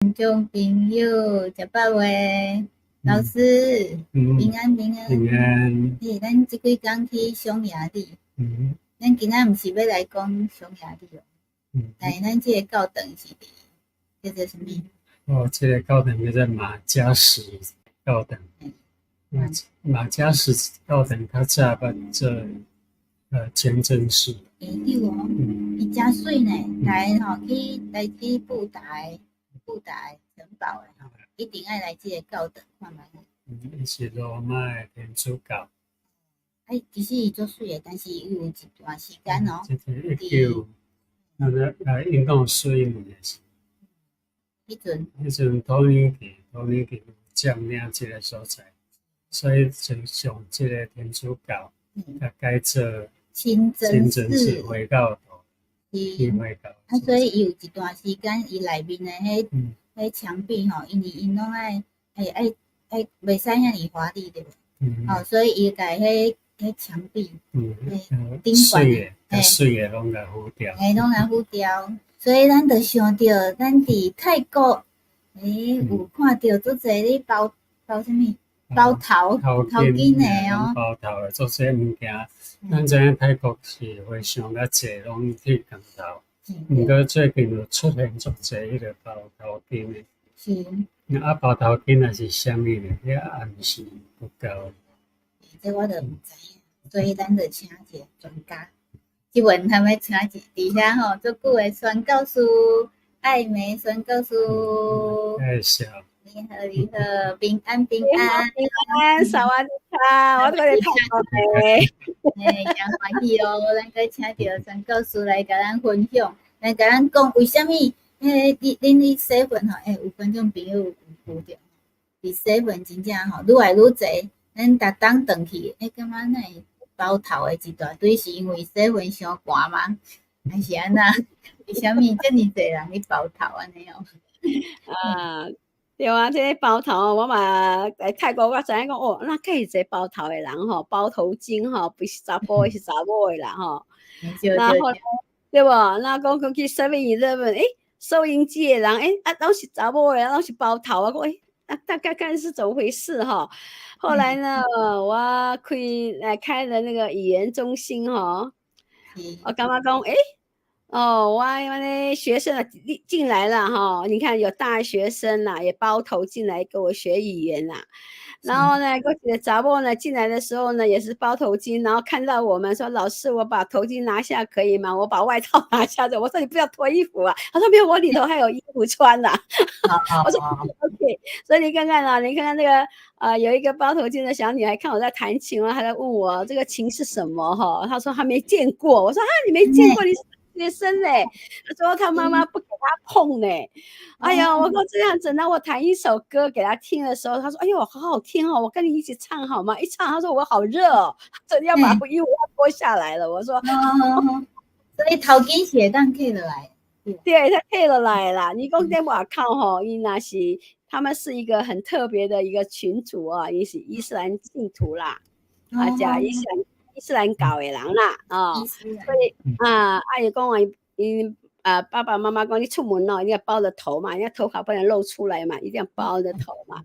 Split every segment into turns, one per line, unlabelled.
听众朋友，食饱未？老师，平安平安。
平安。
咱即几工去匈牙利，咱今仔毋是要来讲匈牙利哦。但是咱即个教堂是叫做什么？
这个教堂叫做马加什教堂。马加什教堂较早捌做清真寺。
对哦，伊真水呢。来去布达城堡的吼，一定爱来即个教堂看觅。
伊是罗马的天主教。
其实伊足水的，但是伊有一段时间哦。
应该有水年的是。迄阵土耳其占领即个所在，所以就从即个天主教甲改做清真寺回教徒。
所以伊有一段时间，伊内面的迄墙壁吼，因拢爱袂使遐尼华丽对无？所以伊甲迄墙壁顶管
水的拢甲糊掉。
拢甲糊掉。所以咱就想着，咱伫泰国，有看到足侪咧包什么？包头巾的哦。
包头的，做些物件。咱知影泰国是非常较济拢去工头，毋过最近有出现足济迄个包头巾的。
是。
包头巾也是啥物呢？遐暗示不够。
这我就毋知影，所以咱就请一个专家。即问他们请伫遐吼，足久的宣教师艾梅宣教师。
介绍。
你好，平安。
萨瓦迪卡，我都在泰国嘞。
真欢喜哦，咱个请到宣教师来甲咱分享，来甲咱讲为虾米恁伫洗份吼，有观众朋友有拄着，伫洗份真正吼愈来愈济，咱逐当转去，感觉那包头的一大堆，是因为洗份伤寒吗？还是安那？为虾米遮尔济人咧包头安尼哦？
对啊，这个包头我嘛来泰国，我知影讲哦，那介济包头的人吼，包头巾吼，不是查甫的，是查某的啦吼。然后对无？那讲去 7-11，收银机的人，拢是查某的，拢是包头啊，讲大概看是怎么回事哈。后来呢，我开了那个语言中心哈，我感觉讲我那学生进来了哈，你看有大学生啦，也包头进来跟我学语言啦。然后呢，过去的查某呢进来的时候呢，也是包头巾，然后看到我们说：“老师，我把头巾拿下可以吗？我把外套拿下的。”我说：“你不要脱衣服啊。”他说：“没有，我里头还有衣服穿啦。”我说 ：“OK。”所以你看看啊，你看看那个有一个包头巾的小女孩，看我在弹琴啊，她在问我这个琴是什么哈？她说她没见过。我说：“你没见过，你是学生嘞。”他说他妈妈不给他碰嘞。哎呀，我说这样子，那我弹一首歌给他听的时候，他说：“哎呦，好好听哦，我跟你一起唱好吗？”一唱，他说我好热哦，他说要把衣服要脱下来了。我说，
所以头巾是会当退落来。
对，他退落来啦。你讲在外口吼，伊那是他们是一个很特别的一个群组啊，也是伊斯兰信徒啦，加伊斯兰教的人啦，所以伊讲爸爸妈妈讲你出门一定要包着头嘛，人家头发不能露出来嘛，一定要包着头嘛。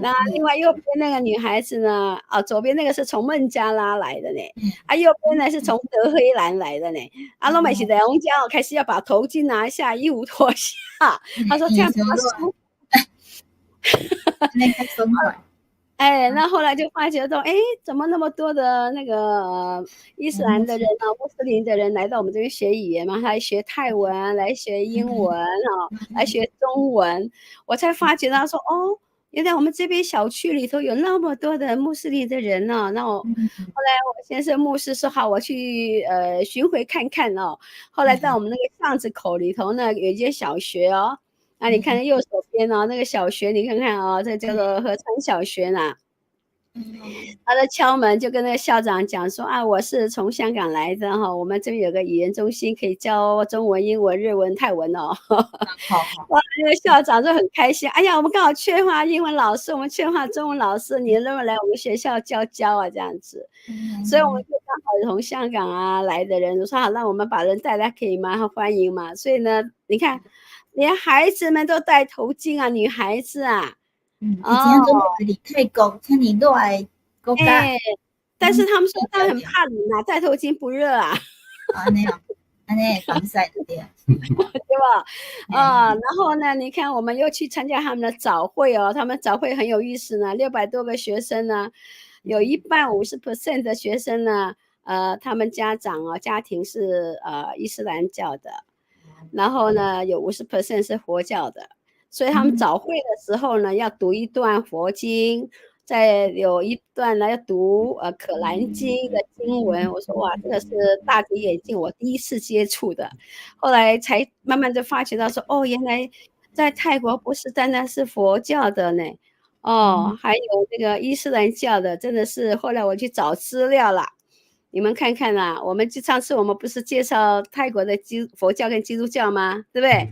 那另外右边那个女孩子呢，左边那个是从孟加拉来的呢，右边呢是从德黑兰来的呢。都每次在我们家开始要把头巾拿下，衣服脱下，他说这样比较舒服。那后来就发觉到，怎么那么多的那个伊斯兰的人穆斯林的人来到我们这边学语言嘛，来学泰文，来学英文来学中文，我才发觉到说，原来我们这边小区里头有那么多的穆斯林的人呢。那后来我先生牧师说好，我去巡回看看哦。后来到我们那个巷子口里头呢，有一间小学哦。那你看右手边那个小学，你看看这叫做合川小学啦。他的敲门就跟那个校长讲说我是从香港来的哈，我们这边有个语言中心可以教中文、英文、日文、泰文哦。哇，那个校长就很开心，哎呀，我们刚好缺乏英文老师，我们缺乏中文老师，你能不能来我们学校教啊这样子？所以我们就刚好从香港来的人说好，让我们把人带来可以吗？欢迎嘛。所以呢，你看。连孩子们都戴头巾啊，女孩子啊。
以前都没离泰国，像你热的国家。
但是他们说他很怕冷啊，戴头巾不热啊。
安尼防晒的对，
对吧？然后呢，你看我们又去参加他们的早会哦，他们早会很有意思呢，600多个学生呢，有一半50% 的学生呢，他们家庭是伊斯兰教的，然后呢有50% 是佛教的，所以他们早会的时候呢，要读一段佛经。再有一段呢，要读可兰经的经文，我说哇，这个是大跌眼镜，我第一次接触的，后来才慢慢就发觉到说，哦，原来在泰国不是单单是佛教的呢，还有那个伊斯兰教的，真的是后来我去找资料了，你们看看啦，上次我们不是介绍泰国的佛教跟基督教吗？对不对？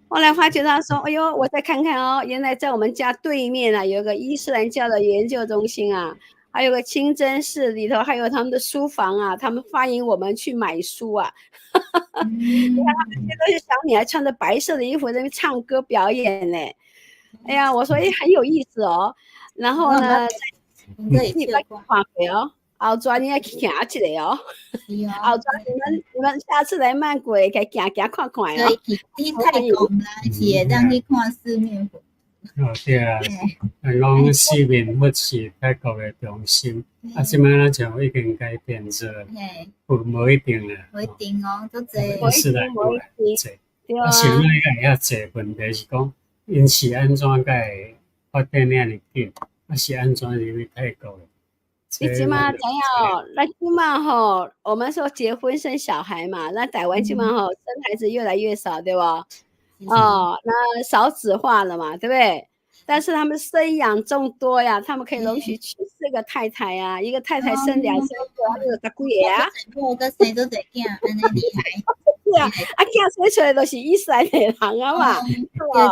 后来发觉到说，哎呦，我再看看哦，原来在我们家对面啊，有个伊斯兰教的研究中心啊，还有个清真寺里头，还有他们的书房啊，他们欢迎我们去买书啊。你看他们这些都是小女孩穿着白色的衣服在那边唱歌表演呢。哎呀，我说很有意思哦。然后呢，你来看回哦。后转你要去行一个哦，后转你们下次来曼谷可以行看看哦。
所以去泰国啦，是会当去看四面佛。
对啊，讲四面佛是泰国的中心，现在咱就已经改变咗，无一定啦，
无一定哦，都济，
伊斯兰过来济，现在个也济问题是讲，因是安怎会发展遐尼紧，是安怎入去泰国的？
你起码怎样？那起码吼，我们说结婚生小孩嘛，那台湾起码吼生孩子越来越少，对吧？那少子化了嘛，对不对？但是他们生养众多呀，他们可以容许娶4个太太呀，一个太太生2、3个，就十几个啊。
我个生都侪囝，安尼厉害。
对啊，囝生出来都是伊斯兰的人啊嘛，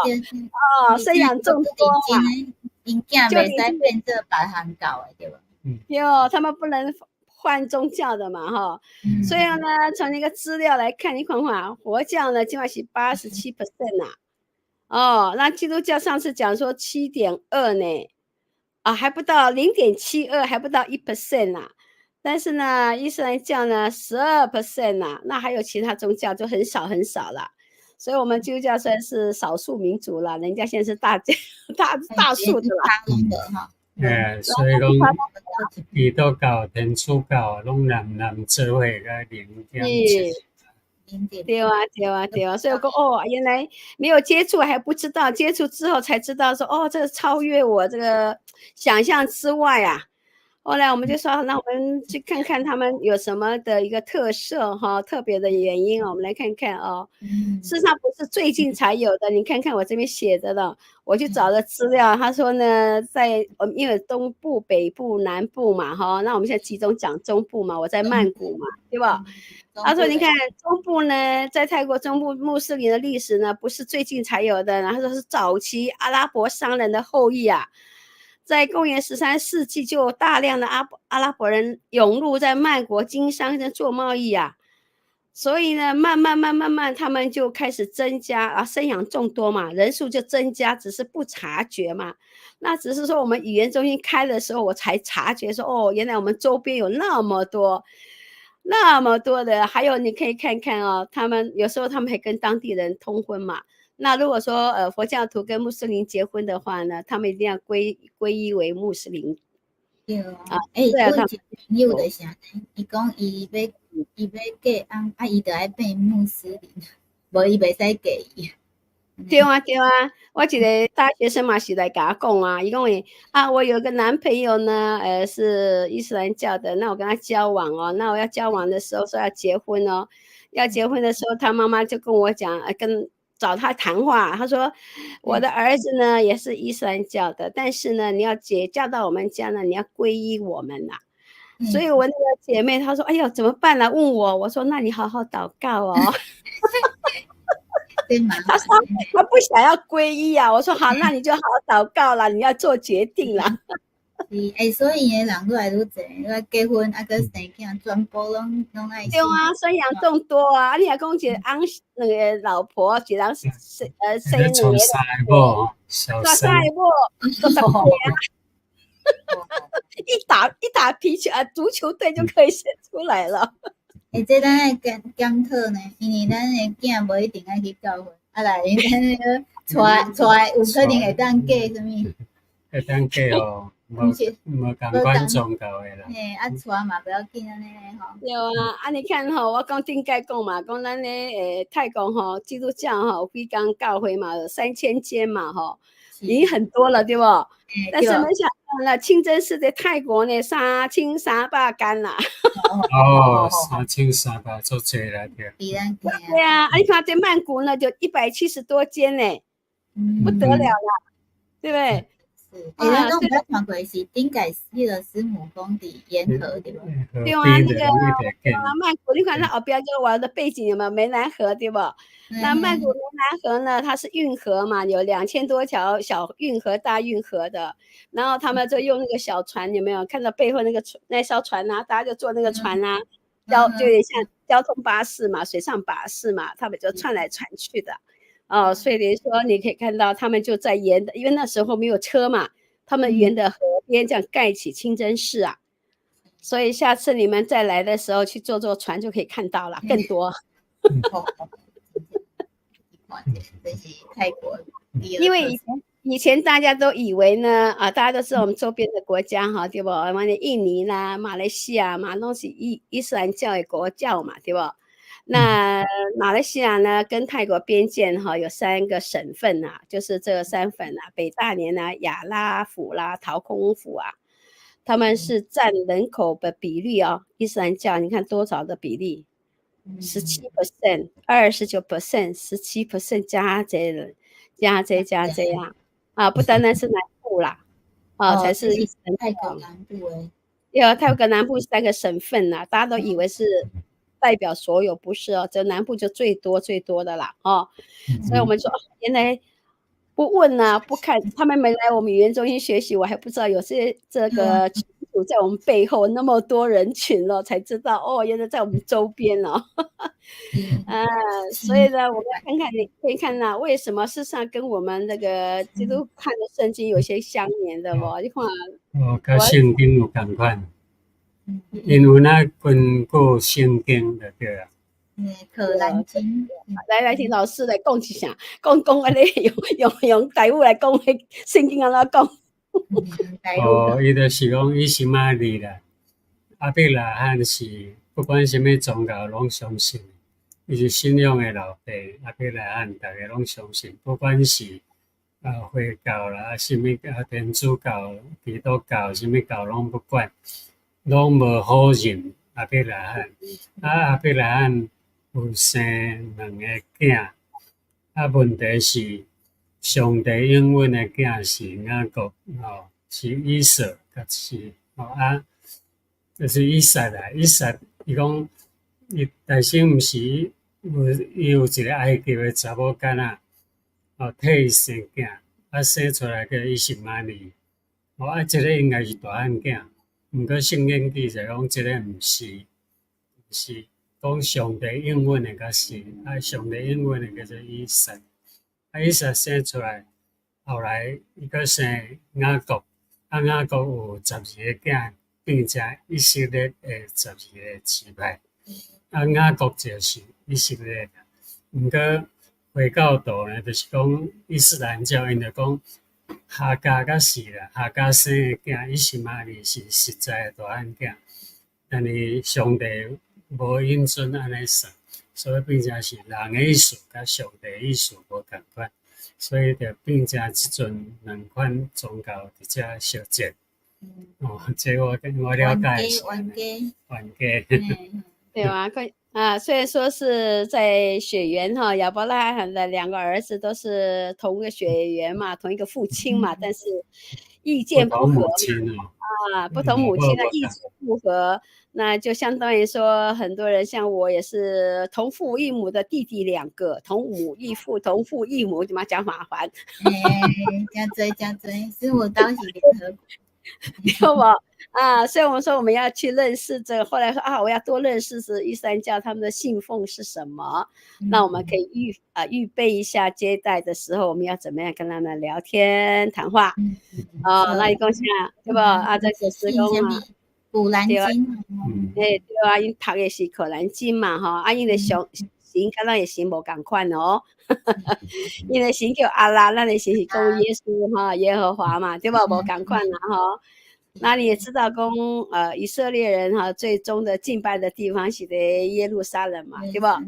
对，生养众多嘛，
因囝袂使变做别行教的，对吧？
对，他们不能换宗教的嘛，哈。所以呢，从那个资料来看，你看看佛教呢，基本上是87% 呐。那基督教上次讲说7.2呢，还不到0.72，还不到1% 呐。但是呢，伊斯兰教呢12% 呐，那还有其他宗教就很少很少了。所以我们基督教算是少数民族了，人家现在是大数的了。
所以讲，基督教、天主教拢人做伙个零点。
对啊，所以我说原来没有接触还不知道，接触之后才知道说这个超越我这个想象之外啊。后来我们就说，那我们去看看他们有什么的一个特色哈，特别的原因我们来看看哦。事实上不是最近才有的，你看看我这边写的了，我去找了资料，他说呢，在因为东部、北部、南部嘛哈，那我们现在集中讲中部嘛，我在曼谷嘛，对吧？他说你看中部呢，在泰国中部穆斯林的历史呢，不是最近才有的，然后说是早期阿拉伯商人的后裔啊。在公元13世纪，就有大量的阿拉伯人涌入在曼谷经商跟做贸易啊，所以呢，慢慢，他们就开始增加生养众多嘛，人数就增加，只是不察觉嘛。那只是说我们语言中心开的时候，我才察觉说，原来我们周边有那么多的，还有你可以看看他们有时候他们还跟当地人通婚嘛。那如果说佛教徒跟穆斯林结婚的话呢，他们一定要皈依为穆斯林。
对啊，我一个朋友就是安尼，伊讲伊要嫁翁，伊就要变穆斯林，无伊袂使嫁伊。
对啊，我一个大学生嘛是来跟他讲啊，伊讲我有个男朋友呢，是伊斯兰教的，那我跟他交往那我要交往的时候说要结婚要结婚的时候，他妈妈就跟我讲，找他谈话，他说我的儿子呢也是伊斯兰教的，但是呢你要嫁到我们家呢，你要皈依我们啦。所以我那个姐妹她说，哎呦怎么办呢？问我说那你好好祷告她说她不想要皈依啊，我说好，那你就好好祷告啦，你要做决定啦。
是，所以诶人愈来愈侪，结婚啊，佮生囝，全部拢爱
对啊，生养众多啊！你若讲一个翁那个老婆，一人生两个
三个某，小三
个某，都十个啊！一打皮球啊，足球队就可以选出来了。
这咱爱检讨呢，因为咱诶囝无一定爱去教会，啊来咱那个带有可能会当嫁什么？
会当嫁哦，无共款宗教诶啦。
嘿，啊带嘛不要紧安尼嘞吼。
对啊，你看吼，我顶届讲嘛，讲咱咧泰国吼，基督教吼有几间教会嘛，有3000间嘛吼，已经很多了，对不？但是没想到呢，清真寺在泰国呢3300间啦。
3300足济啦，对。
对啊，你看在曼谷呢，就170多间呢，不得了啦，对不对？
咱拢捌看过是顶界迄个师母宫伫沿河对不？
对啊，那个曼谷，你看它后边就我的背景有没有湄南河对不？那曼谷湄南河呢，它是运河嘛，有2000多条小运河、大运河的，然后他们就用那个小船，有没有看到背后那艘船啊？大家就坐那个船啊，就有点像交通巴士嘛，水上巴士嘛，他们就串来串去的。哦，所以等于说你可以看到他们就在沿的，因为那时候没有车嘛，他们沿的河边这样盖起清真寺啊。所以下次你们再来的时候去坐船就可以看到了，更多。
这是泰国。
因为以前大家都以为呢，大家都是我们周边的国家哈，对不？我们的印尼啦、马来西亚嘛，都是伊斯兰教的国教嘛，对不？那马来西亚呢，跟泰国边界哈有3个省份啊，就是这个3省啊，北大年啊、雅拉府啦、陶空府啊，他们是占人口的比例啊，伊斯兰教你看多少的比例？17%、29%、17%加这人。加啊，不单单是南部啦，才是
泰国南部诶。
对啊，泰国南部3个省份啦，大家都以为是代表所有，不是哦，这南部就最多的啦哦。所以我们说，原来不问啊，不看，他们没来我们语言中心学习，我还不知道有这个群组在我们背后那么多人群了，才知道哦，原来在我们周边哦。所以呢，我们看看，你可以看到为什么事实上跟我们那个基督看的圣经有些相连的哦。你看，
跟圣经有同款，因为那分过圣经的对啊。
可兰经，
来听老师来讲一下，讲安尼用台语来讲，圣经安怎讲？
伊就是讲伊是嘛哩啦，阿伯拉罕是不管什么宗教拢相信，伊是信仰的老爸，阿伯拉罕大家拢相信，不管是回教啦，什么天主教、基督教，什么教拢不管，拢无好认阿伯拉罕。阿伯拉罕有生2个囝，问题是上帝应允的囝是雅各是以扫，甲是就是以撒啦。以撒伊讲伊但是毋是伊有一个埃及的查某囡仔，替伊生囝，生出来个伊是玛利，这个应该是大汉囝，毋过圣经记载讲这个毋是讲上帝应允的甲是，上帝应允的叫做以撒，以撒生出来，后来伊阁生雅各，雅各有12个囝，并且以色列的12个支派，雅各就是以色列。毋过回教徒呢，就是讲伊斯兰教，因就讲哈加甲是啦，哈加生的囝伊是玛利是实在的大汉囝，但是上帝无允准安尼算，所以变成是人的意思甲上帝的意思无同款，所以就变成即阵2款宗教伫遮相接。这我了解是冤家，
对吧？虽然说是在血缘哈，亚伯拉罕的2个儿子都是同一个血缘嘛，同一个父亲嘛，但是意见不合嘛，不同母亲的意见不合，那就相当于说很多人像我也是同父异母的弟弟2个，同母异父，同父异母，怎么讲麻烦？
真多，所以我当时联合。
对吧？啊，所以我们说我们要去认识这个，后来说啊，我要多认识是伊斯兰教他们的信奉是什么，那我们可以预备一下接待的时候，我们要怎么样跟他们聊天谈话那你讲下对吧？啊，这就是讲啊，
古兰经，
对啊，因读的是可兰经嘛哈，因的神跟咱的神无共款哦，因的神叫阿拉，咱的神是讲耶稣哈，耶和华嘛，对吧？无共款啦哈。那你也知道，以色列人哈，最终的敬拜的地方是在耶路撒冷嘛，对吧？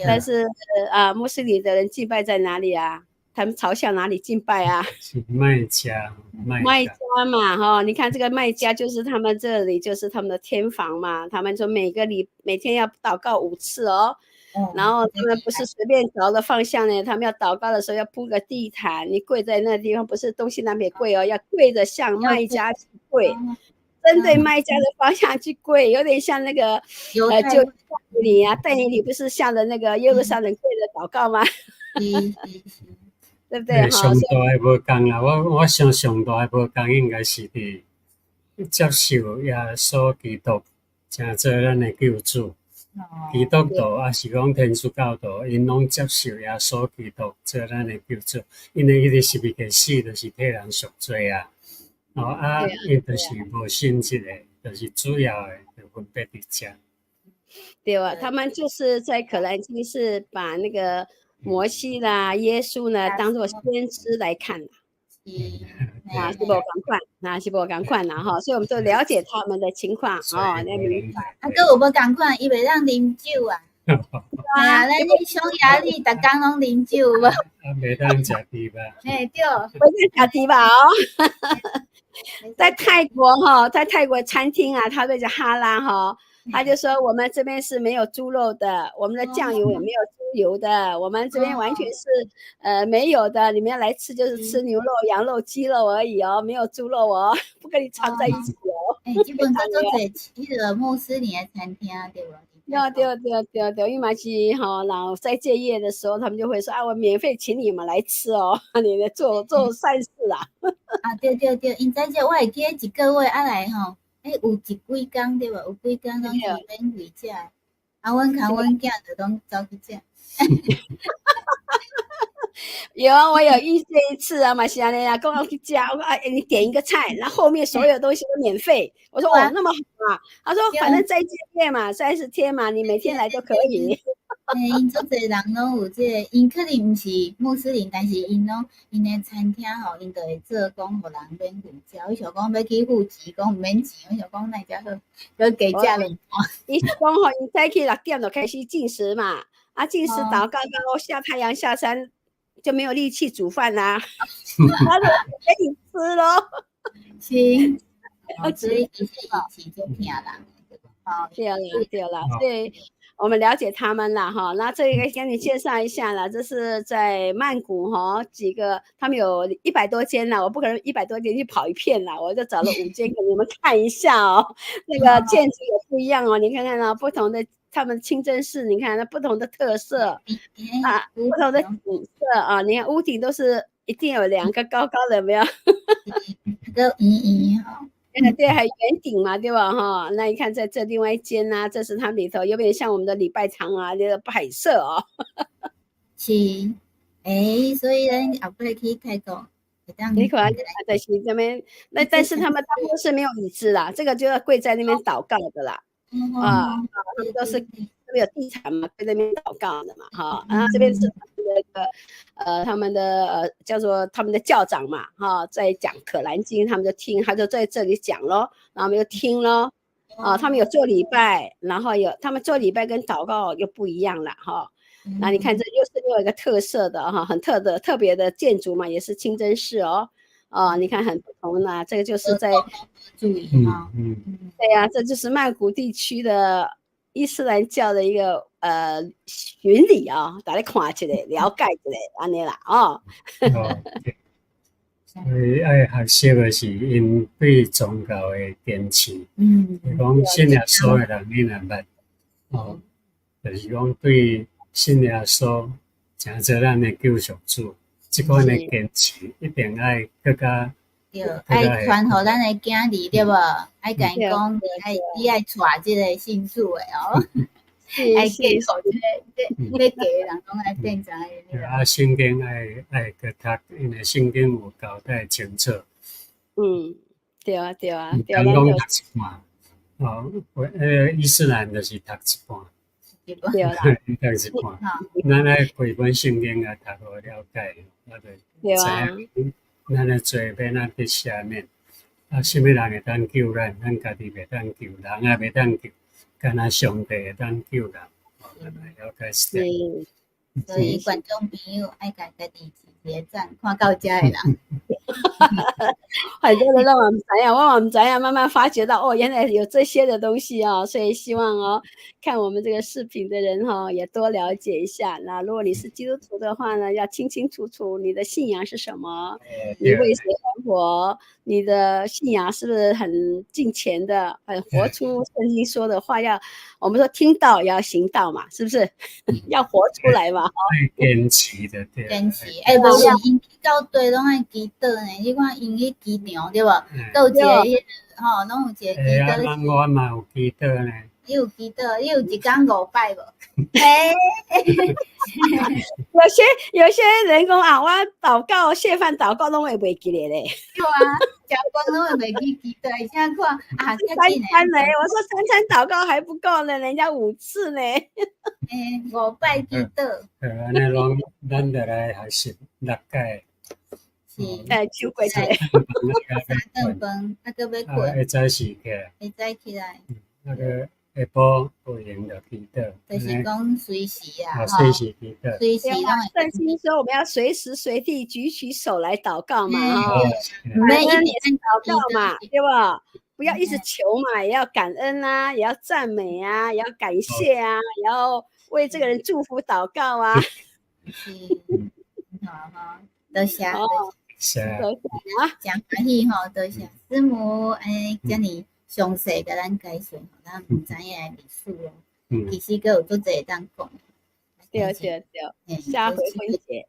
但是穆斯林的人敬拜在哪里啊？他们朝向哪里敬拜啊？
是麦加
嘛哈，你看这个麦加就是他们这里就是他们的天房嘛，他们说每天要祷告5次哦。然后他们不是随便找的方向呢，他们要祷告的时候要铺个地毯，你跪在那个地方，不是东西南北跪哦，要跪着向麦加去跪，针对麦加的方向去跪，有点像那个就你啊，但你不是向着那个耶路撒冷跪着祷告吗？对不对？
上大的无共啦，我想上大的无共，应该是伫接受耶稣基督，成做咱的救主。基督徒也是讲天主教徒，因拢接受耶稣基督做咱的救主，因为伊是未个死，就是替人赎罪啊。因就是无信这个，就是主要的就分别伫遮。
对啊，他们就是在可兰经是把那个摩西啦、耶稣呢当作先知来看啦。是不同款啦哈，所以我们就了解他们的情况哦，那明白。
有无同款，伊袂当啉酒啊。咱你匈牙利，逐工拢啉酒无？
袂当食猪吧？
对，
袂当食猪吧哦。在泰国餐厅啊，他对着哈拉哈。他就说我们这边是没有猪肉的，我们的酱油也没有猪油的，我们这边完全是没有的，你们要来吃就是吃牛肉、羊肉、鸡肉而已哦，没有猪肉哦，不跟你掺在一起哦。
基本上都是迄个穆斯林的餐厅对吧？
对，因为是哈，然后在戒业的时候，他们就会说我免费请你们来吃哦，你来做善事啦。
对，因在这我会记一个月来吼。有几工对吧？有几工拢是免费食，阮甲阮囝就拢走去食。
有啊，我有遇这一次啊，马西亚尼亚跟我去吃，我说你点一个菜，然后后面所有东西都免费。我说那么好啊？他说反正在戒业嘛，30天嘛，你每天来都可以。
因足侪人拢有这个，因可能毋是穆斯林，但是因的餐厅吼，因就会做讲互人免费食。我想讲要去付钱，讲毋免钱，我想讲那家好，佮加食2盘。
伊是讲吼，因早起6点就开始进食嘛，进食祷告到下太阳下山就没有力气煮饭啦。他说给你吃咯。
行，所以其实一起就骗人。
对了，所以我们了解他们了哈。那这个给你介绍一下了，这是在曼谷哈，几个他们有100多间了，我不可能100多间去跑一片啦，我就找了5间给你们看一下哦。那个建筑也不一样哦，你看看啊，不同的他们清真寺，你看那不同的特色不同的景色啊，你看屋顶都是一定有2个高高的，没有？
都圆哈。
对，还圆顶嘛，对吧？哈，那你看在这另外一间啊，这是它里头有点像我们的礼拜堂啊，那个摆设哦。
是，所以咱后尾去泰国，
你可能在这边，但是他们大部分是没有椅子啦，这个就要跪在那边祷告的啦。他们都是有地毯嘛，跪在那边祷告的嘛，哈。然后这边是他们的叫做他们的教长嘛，哈，在讲可兰经，他们就听，他就在这里讲咯，然后我们就听咯，他们有做礼拜，然后他们做礼拜跟祷告又不一样了，哈。那你看这又是另外一个特色的哈，很特别的建筑嘛，也是清真寺哦，你看很不同的，这个就是在
注意哈，
对呀，这就是曼谷地区的伊斯兰教的一个巡礼啊，大家看起来了解一下，安尼啦哦。
所以爱学习的是因对宗教的坚持。讲信耶稣的人你若捌，就是讲对信耶稣成做咱的救赎主，这款的坚持一定爱更加
对，爱传互咱的囝儿对无？爱甲伊讲，你爱带即个姓氏的哦，爱嫁互即个要嫁的人讲爱变成
对啊，圣经爱去读，因为圣经有交代清楚。
对啊，对啊，
对啊，咱讲读一半，哦，伊斯兰就是读一半，
对啦，
读一半。咱爱几本圣经啊，读互了解，我就知影咱的罪要咱得赦免。啊，什么人会当救咱？咱家己袂当救，人也袂当救，干那上帝会当救人。了解是。
所以观众朋友爱甲家己一个赞，看到遮的人。
很多人让我们怎样，问我们怎样，慢慢发觉到哦，原来有这些的东西哦，所以希望哦，看我们这个视频的人哈、也多了解一下。那如果你是基督徒的话呢，要清清楚楚你的信仰是什么，你为谁而活，你的信仰是不是很敬虔的，很活出圣经说的话，要我们说听到也要行道嘛，是不是？要活出来嘛。
坚持的对。
坚持，无是因去到地拢爱祈祷呢。你看因去机场对无？有一个吼，拢有一个祈祷。
我嘛有祈祷呢。
你有祈祷，你有一天5摆无？
有些人讲啊，我祷告、谢饭祷告拢会袂记咧嘞。
对啊，教官拢会袂记祈祷，而且看啊，3
餐呢，我说3餐祷告还不够呢，人家5次呢。
5摆祈祷。
安尼拢，咱就来学习6届。
是，
手过节。
3顿饭，啊，搁要困。
会早起起来。
会早起来。
那个下晡不闲就祈祷。
就是讲随时啊，
随时祈祷。
随时拢会。
圣经说我们要随时随地举起手来祷告嘛，
每一天
祷告嘛，对吧？不要一直求嘛，也要感恩啊，也要赞美啊，也要感谢啊，也要为这个人祝福祷告啊。
好哈，多谢，
是啊，
真欢喜吼，多谢师母遮尔详细甲咱介绍，咱毋知影的历史哦。其实佫有足侪当讲。
对，下回分解。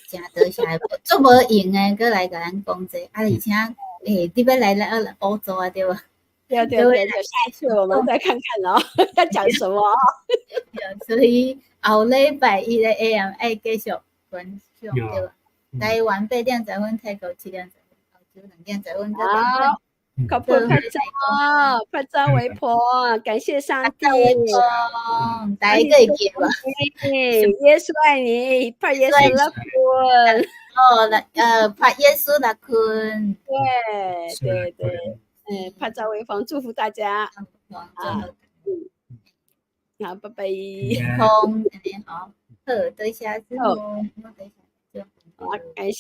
真多谢，足无用诶，佫来甲咱讲者，而且你要来欧洲啊，对无？
对，下次我们再看看哦，要讲什么。
所以后礼拜一的 AM 爱继续分享对吧？台湾8点10分，泰国7点10分，澳洲2点10分。
好，靠谱拍照为婆，感谢上帝。
大家可以记吧。
耶稣爱你，拍耶稣拉坤。
拍耶稣拉坤。
对，拍照为phòng，祝福大家。好，拜拜。
好，多谢师母，
好，感谢。